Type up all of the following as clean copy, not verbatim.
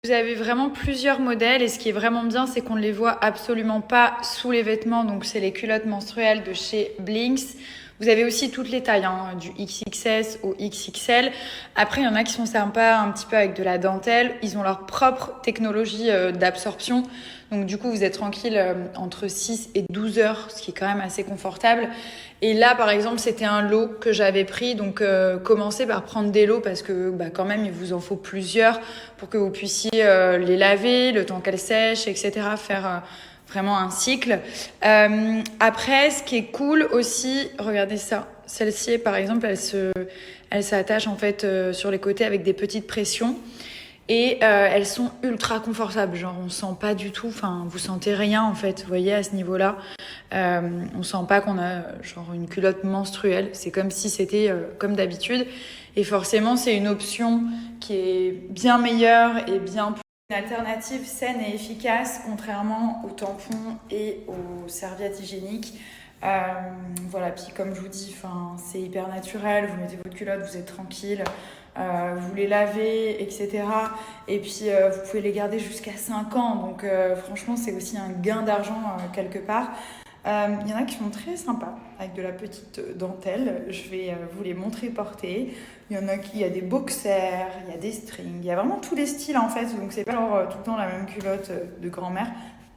Vous avez vraiment plusieurs modèles et ce qui est vraiment bien, c'est qu'on ne les voit absolument pas sous les vêtements. Donc, c'est les culottes menstruelles de chez Blinks. Vous avez aussi toutes les tailles, hein, du XXS au XXL. Après, il y en a qui sont sympas un petit peu avec de la dentelle. Ils ont leur propre technologie d'absorption. Donc, du coup, vous êtes tranquille entre 6 et 12 heures, ce qui est quand même assez confortable. Et là, par exemple, c'était un lot que j'avais pris. Donc, commencez par prendre des lots parce que quand même, il vous en faut plusieurs pour que vous puissiez les laver, le temps qu'elles sèchent, etc. Faire vraiment un cycle. Après, ce qui est cool aussi, regardez ça. Celle-ci, par exemple, elle s'attache en fait sur les côtés avec des petites pressions. Et elles sont ultra confortables, genre on sent pas du tout, enfin vous sentez rien en fait, vous voyez à ce niveau-là, on sent pas qu'on a genre une culotte menstruelle, c'est comme si c'était comme d'habitude, et forcément c'est une option qui est bien meilleure et bien plus une alternative saine et efficace, contrairement aux tampons et aux serviettes hygiéniques. Voilà, puis comme je vous dis, c'est hyper naturel, vous mettez votre culotte, vous êtes tranquille. Vous les lavez, etc. Et puis vous pouvez les garder jusqu'à 5 ans. Donc franchement, c'est aussi un gain d'argent quelque part. Il y en a qui sont très sympas avec de la petite dentelle. Je vais vous les montrer porter. Il y en a qui, il y a des boxers, il y a des strings, il y a vraiment tous les styles en fait. Donc c'est pas genre tout le temps la même culotte de grand-mère.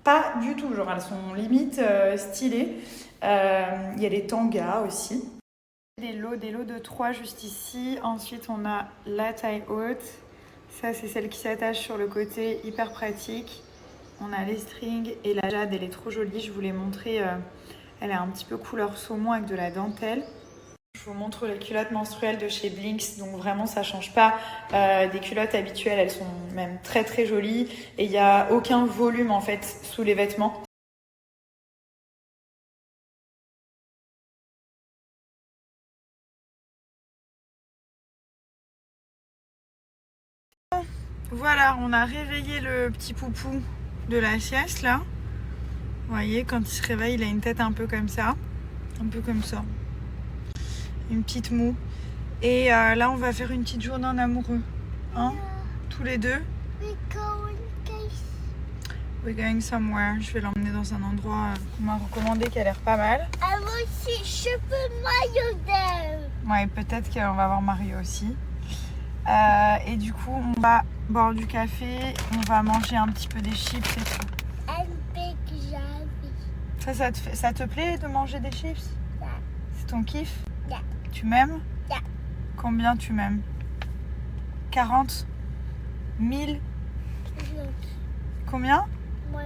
Pas du tout, genre elles sont limite stylées. Il y a les tangas aussi. Des lots de 3 juste ici. Ensuite, on a la taille haute. Ça, c'est celle qui s'attache sur le côté, hyper pratique. On a les strings et la jade, elle est trop jolie. Je vous l'ai montré. Elle est un petit peu couleur saumon avec de la dentelle. Je vous montre les culottes menstruelles de chez Blinks. Donc vraiment, ça change pas des culottes habituelles. Elles sont même très très jolies. Et il n'y a aucun volume en fait sous les vêtements. Voilà, on a réveillé le petit poupou de la sieste là. Vous voyez, quand il se réveille, il a une tête un peu comme ça. Un peu comme ça. Une petite moue. Et là, on va faire une petite journée en amoureux. Hein? Tous les deux. We're going somewhere. Je vais l'emmener dans un endroit qu'on m'a recommandé qui a l'air pas mal. I will see Super Mario there. Ouais, peut-être qu'on va voir Mario aussi. Et du coup, on va boire du café, on va manger un petit peu des chips et tout. And big Javi. Ça te plaît de manger des chips? Yeah. C'est ton kiff? Yeah. Tu m'aimes? Yeah. Combien tu m'aimes? 40? 1000? Combien? 100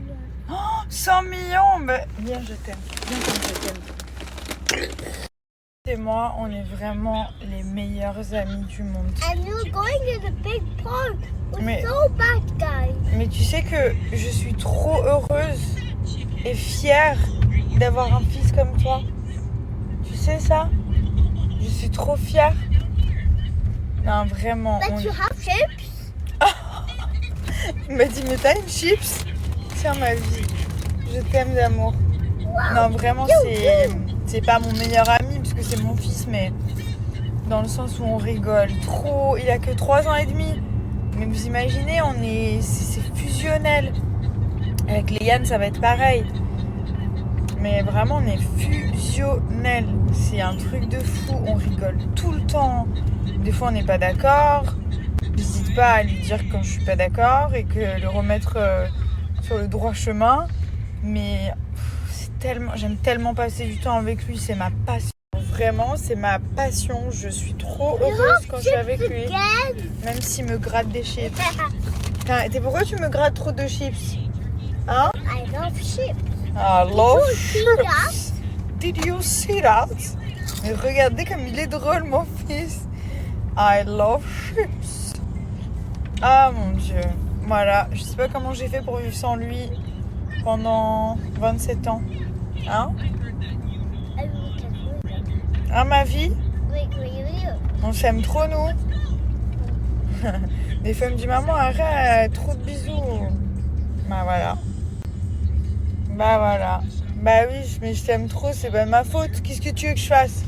million. Oh, 100 millions! Bah, bien, je t'aime. Bien comme je t'aime. Et moi, on est vraiment les meilleurs amis du monde. And you're going to the big park with Mais- so bad guys. Mais tu sais que je suis trop heureuse et fière d'avoir un fils comme toi. Tu sais ça? Je suis trop fière. Non, vraiment. Let you have chips. Il m'a dit, mais t'as une chips? Tiens, ma vie. Je t'aime d'amour. Non, vraiment, c'est pas mon meilleur ami parce que c'est mon fils, mais dans le sens où on rigole trop. Il a que 3 ans et demi. Mais vous imaginez, c'est fusionnel. Avec Léane, ça va être pareil. Mais vraiment, on est fusionnel. C'est un truc de fou. On rigole tout le temps. Des fois, on n'est pas d'accord. N'hésite pas à lui dire quand je suis pas d'accord et que le remettre sur le droit chemin. Mais j'aime tellement passer du temps avec lui. C'est ma passion. Vraiment, c'est ma passion. Je suis trop heureuse quand je suis avec lui. Même s'il me gratte des chips. T'es pourquoi tu me grattes trop de chips? Hein? I love chips. I love Did you see that? chips. Did you see that? Mais regardez comme il est drôle, mon fils. I love chips. Ah mon Dieu. Voilà, je sais pas comment j'ai fait pour vivre sans lui pendant 27 ans. Hein? I will take you. Hein, ma vie? Wait. On s'aime trop, nous. Les femmes du maman, arrête, trop de bisous. Bah voilà. Bah oui, mais je t'aime trop, c'est pas ma faute. Qu'est-ce que tu veux que je fasse?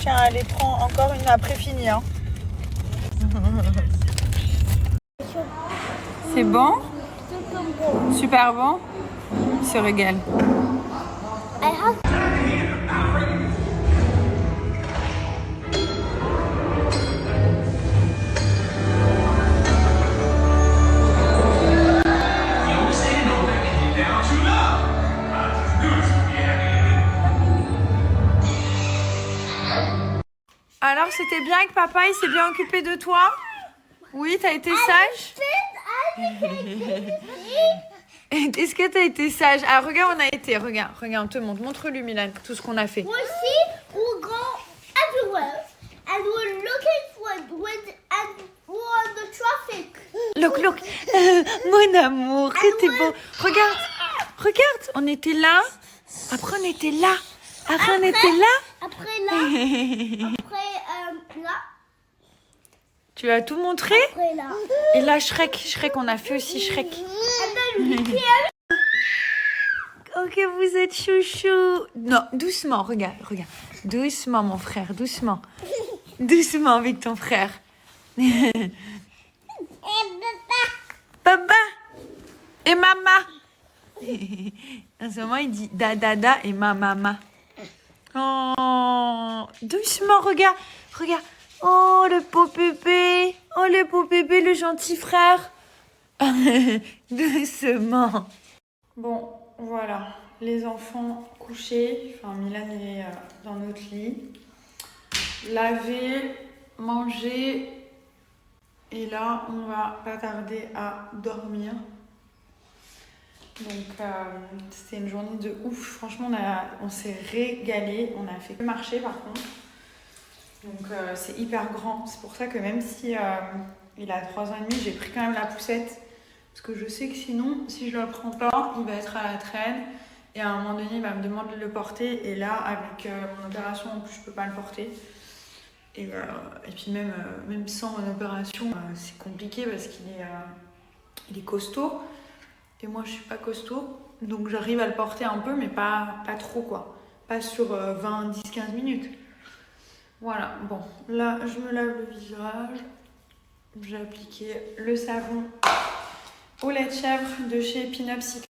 Tiens, allez, prends encore une après fini, hein. C'est bon? Super bon. Super bon? Il se régale. I have Alors, c'était bien que papa, il s'est bien occupé de toi? Oui, t'as été sage? Est-ce que t'as été sage? Ah, regarde, on a été. Regarde, on te montre. Montre-lui, Milan, tout ce qu'on a fait. we see we'll go everywhere and we're looking for when and we're on the traffic. Look. Mon amour, que t'es beau. Regarde, on était là. Après, on était là. Après, on était là. Après là, après là, Tu as tout montré? après là. Et là, Shrek, on a fait aussi Shrek. And then we here. Ok, vous êtes chouchou. Non, doucement, regarde. Doucement, mon frère, doucement. Doucement avec ton frère. Papa et maman. En ce moment, il dit dada et mama. Oh, doucement, regarde. Oh, le beau bébé. Oh, le beau bébé, le gentil frère. Doucement. Bon, voilà. Les enfants couchés. Enfin, Milan est dans notre lit. Laver, manger. Et là, on va pas tarder à dormir. Donc, c'était une journée de ouf. Franchement, on s'est régalé. On a fait que marcher, par contre. Donc, c'est hyper grand. C'est pour ça que même si il a 3 ans et demi, j'ai pris quand même la poussette. Parce que je sais que sinon, si je ne le prends pas, il va être à la traîne. Et à un moment donné, il va me demander de le porter. Et là, avec mon opération, en plus, je ne peux pas le porter. Et puis même sans une opération, c'est compliqué parce qu'il est costaud. Et moi, je suis pas costaud. Donc, j'arrive à le porter un peu, mais pas trop, quoi. Pas sur 20, 10, 15 minutes. Voilà. Bon, là, je me lave le visage. J'ai appliqué le savon au lait de chèvre de chez Pin-Up Secret.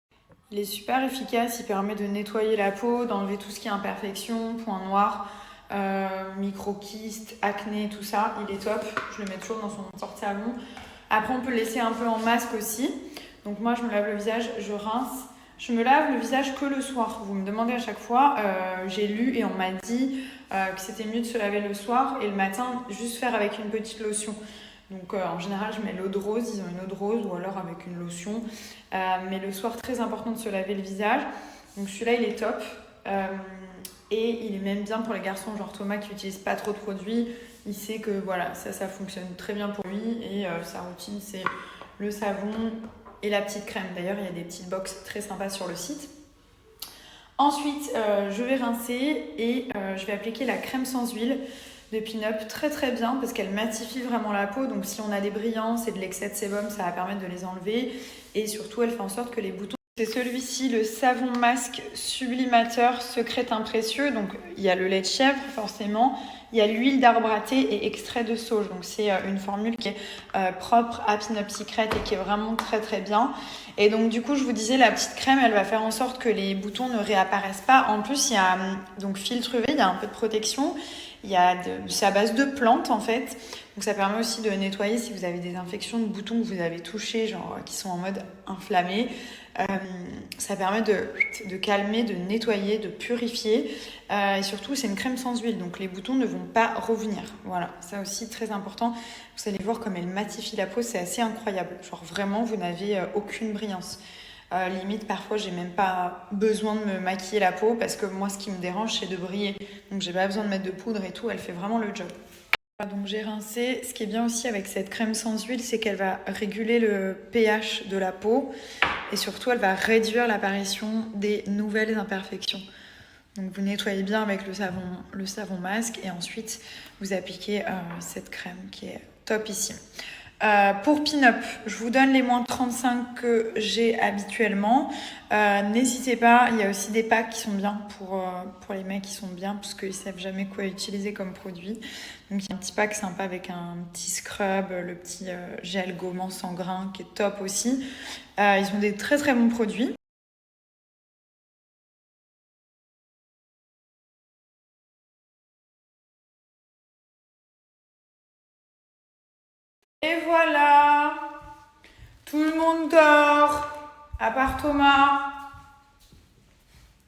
Il est super efficace. Il permet de nettoyer la peau, d'enlever tout ce qui est imperfection, points noirs, micro-kystes, acné, tout ça. Il est top. Je le mets toujours dans son porte-savon. Après, on peut le laisser un peu en masque aussi. Donc moi, je me lave le visage, je rince. Je me lave le visage que le soir. Vous me demandez à chaque fois. J'ai lu et on m'a dit que c'était mieux de se laver le soir et le matin, juste faire avec une petite lotion. Donc en général, je mets l'eau de rose. Ils ont une eau de rose ou alors avec une lotion. Mais le soir, très important de se laver le visage. Donc celui-là, il est top. Et il est même bien pour les garçons, genre Thomas, qui n'utilise pas trop de produits. Il sait que voilà, ça fonctionne très bien pour lui. Et sa routine, c'est le savon et la petite crème. D'ailleurs, il y a des petites box très sympas sur le site. Ensuite, je vais rincer et je vais appliquer la crème sans huile de Pin-Up très très bien parce qu'elle matifie vraiment la peau. Donc si on a des brillances et de l'excès de sébum, ça va permettre de les enlever. Et surtout, elle fait en sorte que les boutons... C'est celui-ci, le savon masque sublimateur secret précieux. Donc il y a le lait de chèvre forcément. Il y a l'huile d'arbre à thé et extrait de sauge. Donc, c'est une formule qui est propre à Pin-Up Secret et qui est vraiment très, très bien. Et donc, du coup, je vous disais, la petite crème, elle va faire en sorte que les boutons ne réapparaissent pas. En plus, il y a donc filtre UV, il y a un peu de protection. C'est à base de plantes, en fait. Donc, ça permet aussi de nettoyer si vous avez des infections de boutons que vous avez touchés, genre qui sont en mode inflammé. Ça permet de calmer, de nettoyer, de purifier et surtout c'est une crème sans huile donc les boutons ne vont pas revenir. Voilà, ça aussi très important. Vous allez voir comme elle matifie la peau, c'est assez incroyable. Genre vraiment vous n'avez aucune brillance. Limite parfois j'ai même pas besoin de me maquiller la peau parce que moi ce qui me dérange c'est de briller. Donc j'ai pas besoin de mettre de poudre et tout, elle fait vraiment le job. Donc j'ai rincé. Ce qui est bien aussi avec cette crème sans huile, c'est qu'elle va réguler le pH de la peau et surtout elle va réduire l'apparition des nouvelles imperfections. Donc vous nettoyez bien avec le savon masque et ensuite vous appliquez cette crème qui est top ici. Pour Pin-Up, je vous donne les moins 35 que j'ai habituellement. N'hésitez pas, il y a aussi des packs qui sont bien pour les mecs qui sont bien parce qu'ils savent jamais quoi utiliser comme produit. Donc il y a un petit pack sympa avec un petit scrub, le petit gel gommant sans grains qui est top aussi. Ils ont des très très bons produits. Et voilà, tout le monde dort, à part Thomas.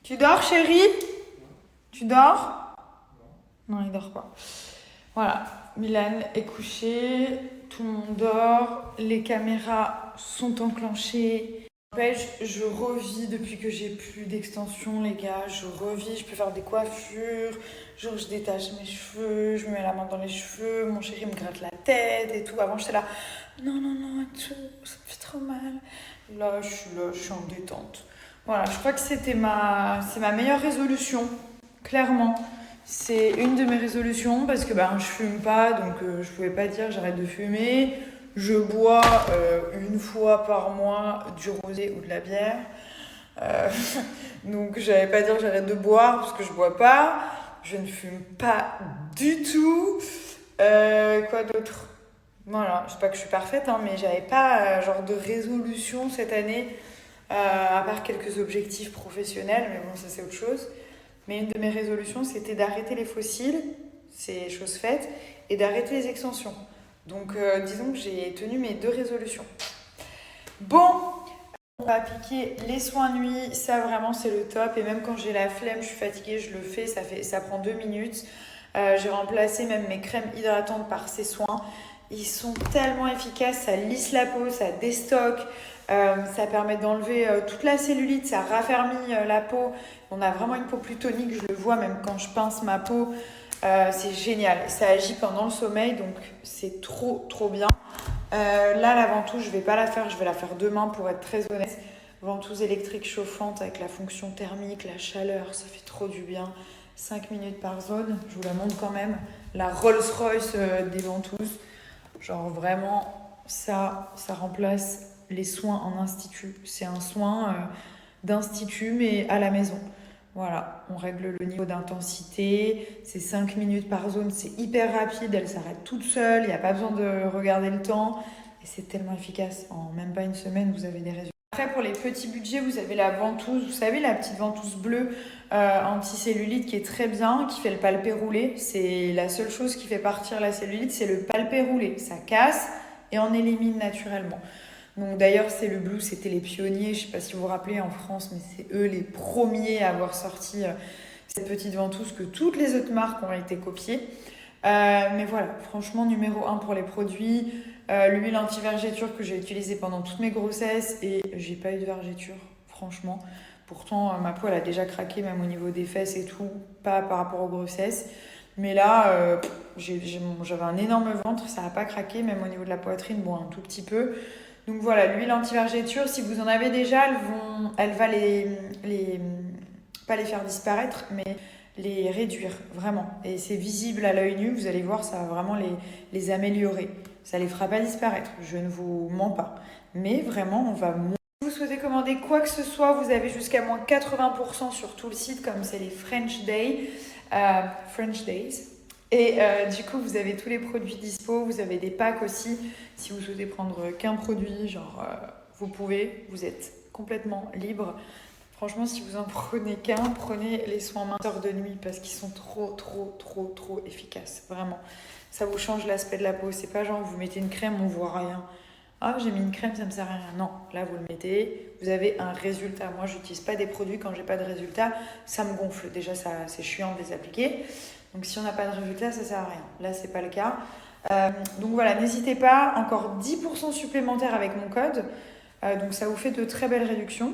Tu dors, chérie? Tu dors? Non, il dort pas. Voilà, Milan est couché, tout le monde dort, les caméras sont enclenchées. N'empêche, je revis depuis que j'ai plus d'extensions, les gars. Je revis, je peux faire des coiffures. Genre, je détache mes cheveux, je me mets la main dans les cheveux, mon chéri me gratte la tête et tout. Avant, j'étais là, non, non, non, et tout, ça me fait trop mal. Là, je suis en détente. Voilà, je crois que c'est ma meilleure résolution, clairement. C'est une de mes résolutions parce que je fume pas, donc je pouvais pas dire j'arrête de fumer. Je bois une fois par mois du rosé ou de la bière. Donc j'allais pas dire j'arrête de boire parce que je bois pas. Je ne fume pas du tout. Quoi d'autre? Voilà, je sais pas que je suis parfaite, hein, mais j'avais pas genre de résolution cette année, à part quelques objectifs professionnels, mais bon, ça c'est autre chose. Mais une de mes résolutions, c'était d'arrêter les fossiles, c'est chose faite, et d'arrêter les extensions. Donc, disons que j'ai tenu mes 2 résolutions. Bon, on va appliquer les soins nuit, ça vraiment c'est le top. Et même quand j'ai la flemme, je suis fatiguée, je le fais, ça prend 2 minutes. J'ai remplacé même mes crèmes hydratantes par ces soins. Ils sont tellement efficaces, ça lisse la peau, ça déstocke. Ça permet d'enlever toute la cellulite, ça raffermit la peau. On a vraiment une peau plus tonique, je le vois même quand je pince ma peau. C'est génial, ça agit pendant le sommeil, donc c'est trop trop bien. Là, la ventouse, je vais pas la faire, je vais la faire demain pour être très honnête. Ventouse électrique chauffante avec la fonction thermique, la chaleur, ça fait trop du bien. 5 minutes par zone, je vous la montre quand même. La Rolls-Royce des ventouses. Genre vraiment, ça remplace les soins en institut. C'est un soin d'institut, mais à la maison. Voilà, on règle le niveau d'intensité. C'est 5 minutes par zone, c'est hyper rapide. Elle s'arrête toute seule, il n'y a pas besoin de regarder le temps. Et c'est tellement efficace. En même pas une semaine, vous avez des résultats. Après, pour les petits budgets, vous avez la ventouse. Vous savez, la petite ventouse bleue anti-cellulite qui est très bien, qui fait le palpé roulé. C'est la seule chose qui fait partir la cellulite, c'est le palpé roulé. Ça casse et on élimine naturellement. Donc d'ailleurs, c'est le Blue, c'était les pionniers. Je ne sais pas si vous vous rappelez en France, mais c'est eux les premiers à avoir sorti cette petite ventouse que toutes les autres marques ont été copiées. Mais voilà, franchement, numéro 1 pour les produits. L'huile anti-vergéture que j'ai utilisée pendant toutes mes grossesses et j'ai pas eu de vergéture, franchement. Pourtant, ma peau, elle a déjà craqué, même au niveau des fesses et tout, pas par rapport aux grossesses. Mais là, j'avais un énorme ventre, ça n'a pas craqué, même au niveau de la poitrine, bon, un tout petit peu. Donc voilà, l'huile anti-vergéture, si vous en avez déjà, elle va pas les faire disparaître, mais les réduire, vraiment. Et c'est visible à l'œil nu, vous allez voir, ça va vraiment les améliorer. Ça les fera pas disparaître, je ne vous mens pas. Mais vraiment, on va... Si vous souhaitez commander quoi que ce soit, vous avez jusqu'à moins 80% sur tout le site, comme c'est les French Days. Et du coup, vous avez tous les produits dispo, vous avez des packs aussi. Si vous souhaitez prendre qu'un produit, genre vous pouvez, vous êtes complètement libre. Franchement, si vous en prenez qu'un, prenez les soins minceurs de nuit parce qu'ils sont trop efficaces. Vraiment, ça vous change l'aspect de la peau. C'est pas genre vous mettez une crème, on voit rien. Ah, j'ai mis une crème, ça me sert à rien. Non, là vous le mettez, vous avez un résultat. Moi, j'utilise pas des produits quand j'ai pas de résultat, ça me gonfle. Déjà, c'est chiant de les appliquer. Donc si on n'a pas de résultat, ça sert à rien. Là, c'est pas le cas. Donc voilà, n'hésitez pas. Encore 10% supplémentaires avec mon code. Donc ça vous fait de très belles réductions.